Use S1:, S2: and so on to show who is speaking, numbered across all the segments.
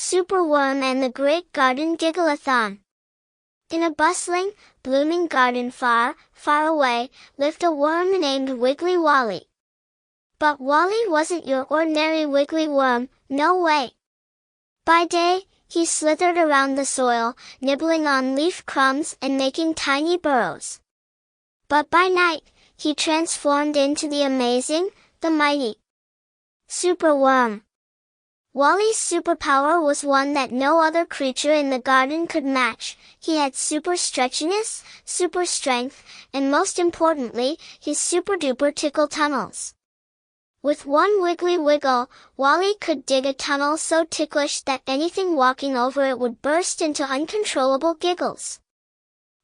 S1: Superworm and the Great Garden Giggle-a-Thon. In a bustling, blooming garden far, far away, lived a worm named Wiggly Wally. But Wally wasn't your ordinary wiggly worm, no way. By day, he slithered around the soil, nibbling on leaf crumbs and making tiny burrows. But by night, he transformed into the amazing, the mighty Superworm. Wally's superpower was one that no other creature in the garden could match. He had super stretchiness, super strength, and most importantly, his super-duper tickle tunnels. With one wiggly wiggle, Wally could dig a tunnel so ticklish that anything walking over it would burst into uncontrollable giggles.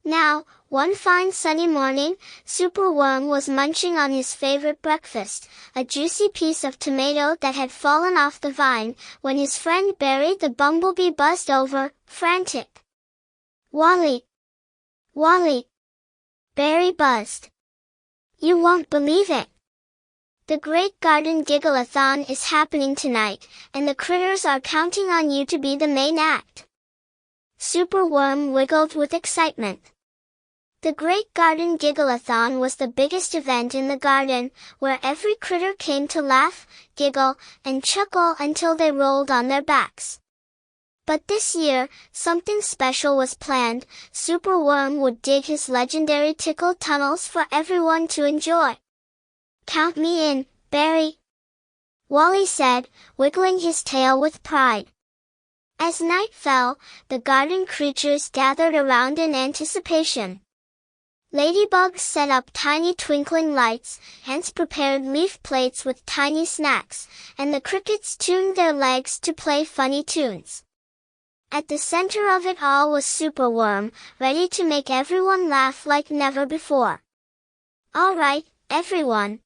S1: Now, one fine sunny morning, Superworm was munching on his favorite breakfast, a juicy piece of tomato that had fallen off the vine, when his friend Barry the bumblebee buzzed over, frantic. "Wally! Wally!" Barry buzzed. "You won't believe it. The Great Garden Giggle-a-Thon is happening tonight, and the critters are counting on you to be the main act." Superworm wiggled with excitement. The Great Garden Giggle-a-Thon was the biggest event in the garden, where every critter came to laugh, giggle, and chuckle until they rolled on their backs. But this year, something special was planned. Superworm would dig his legendary tickle tunnels for everyone to enjoy. "Count me in, Barry," Wally said, wiggling his tail with pride. As night fell, the garden creatures gathered around in anticipation. Ladybugs set up tiny twinkling lights, ants prepared leaf plates with tiny snacks, and the crickets tuned their legs to play funny tunes. At the center of it all was Superworm, ready to make everyone laugh like never before. "All right, everyone,"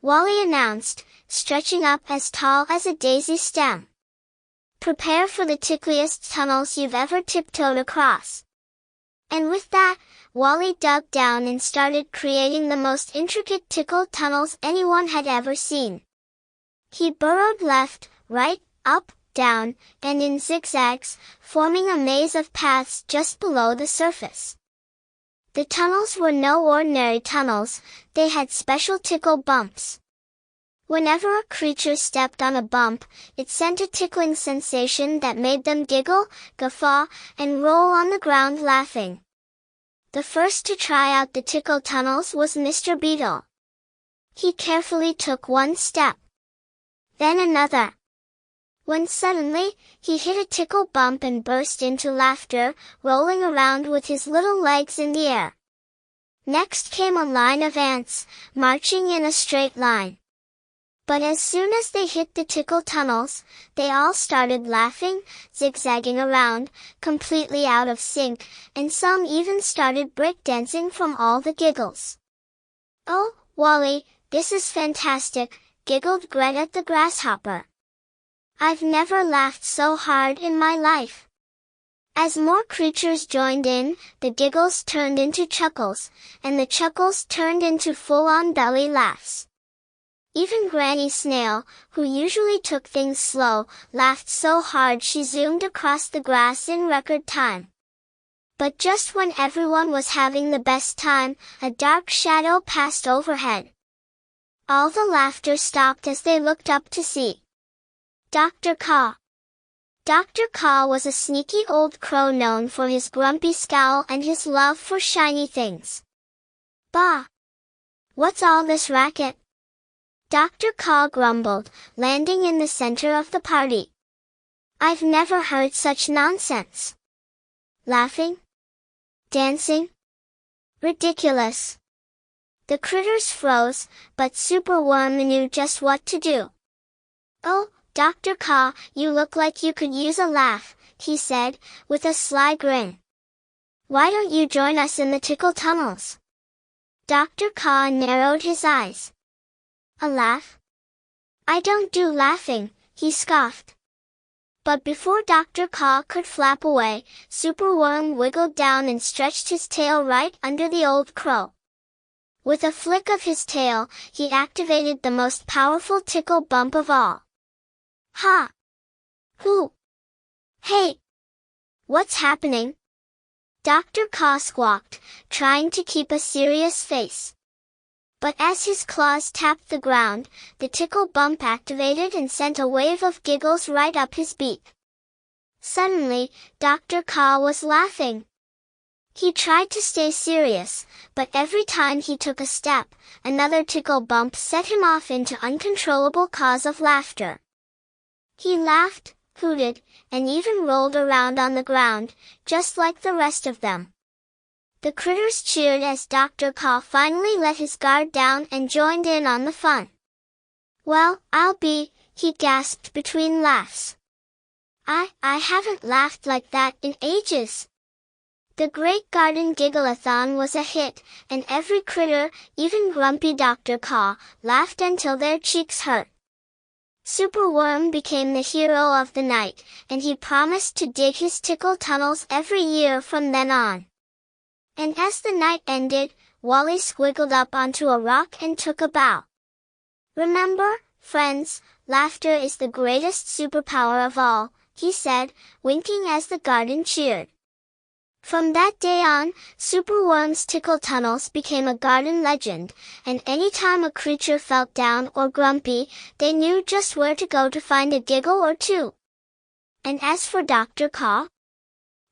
S1: Wally announced, stretching up as tall as a daisy stem. "Prepare for the tickliest tunnels you've ever tiptoed across." And with that, Wally dug down and started creating the most intricate tickle tunnels anyone had ever seen. He burrowed left, right, up, down, and in zigzags, forming a maze of paths just below the surface. The tunnels were no ordinary tunnels, they had special tickle bumps. Whenever a creature stepped on a bump, it sent a tickling sensation that made them giggle, guffaw, and roll on the ground laughing. The first to try out the tickle tunnels was Mr. Beetle. He carefully took one step, then another, when suddenly, he hit a tickle bump and burst into laughter, rolling around with his little legs in the air. Next came a line of ants, marching in a straight line. But as soon as they hit the tickle tunnels, they all started laughing, zigzagging around, completely out of sync, and some even started breakdancing from all the giggles. "Oh, Wally, this is fantastic," giggled Greta the grasshopper. "I've never laughed so hard in my life." As more creatures joined in, the giggles turned into chuckles, and the chuckles turned into full-on belly laughs. Even Granny Snail, who usually took things slow, laughed so hard she zoomed across the grass in record time. But just when everyone was having the best time, a dark shadow passed overhead. All the laughter stopped as they looked up to see Dr. Caw. Dr. Caw was a sneaky old crow known for his grumpy scowl and his love for shiny things. "Bah! What's all this racket?" Dr. Caw grumbled, landing in the center of the party. "I've never heard such nonsense. Laughing? Dancing? Ridiculous." The critters froze, but Superworm knew just what to do. "Oh, Dr. Caw, you look like you could use a laugh," he said, with a sly grin. "Why don't you join us in the tickle tunnels?" Dr. Caw narrowed his eyes. "A laugh? I don't do laughing," he scoffed. But before Dr. Caw could flap away, Superworm wiggled down and stretched his tail right under the old crow. With a flick of his tail, he activated the most powerful tickle bump of all. "Ha! Hoo!" Hey! What's happening? Dr. Caw squawked, trying to keep a serious face. But as his claws tapped the ground, the tickle bump activated and sent a wave of giggles right up his beak. Suddenly, Dr. Caw was laughing. He tried to stay serious, but every time he took a step, another tickle bump set him off into uncontrollable caws of laughter. He laughed, hooted, and even rolled around on the ground, just like the rest of them. The critters cheered as Dr. Caw finally let his guard down and joined in on the fun. "Well, he gasped between laughs. I haven't laughed like that in ages." The Great Garden Giggle-a-Thon was a hit, and every critter, even grumpy Dr. Caw, laughed until their cheeks hurt. Superworm became the hero of the night, and he promised to dig his tickle tunnels every year from then on. And as the night ended, Wally squiggled up onto a rock and took a bow. "Remember, friends, laughter is the greatest superpower of all," he said, winking as the garden cheered. From that day on, Superworm's tickle tunnels became a garden legend, and anytime a creature felt down or grumpy, they knew just where to go to find a giggle or two. And as for Dr. Caw,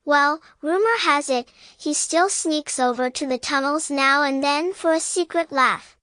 S1: well, rumor has it, he still sneaks over to the tunnels now and then for a secret laugh.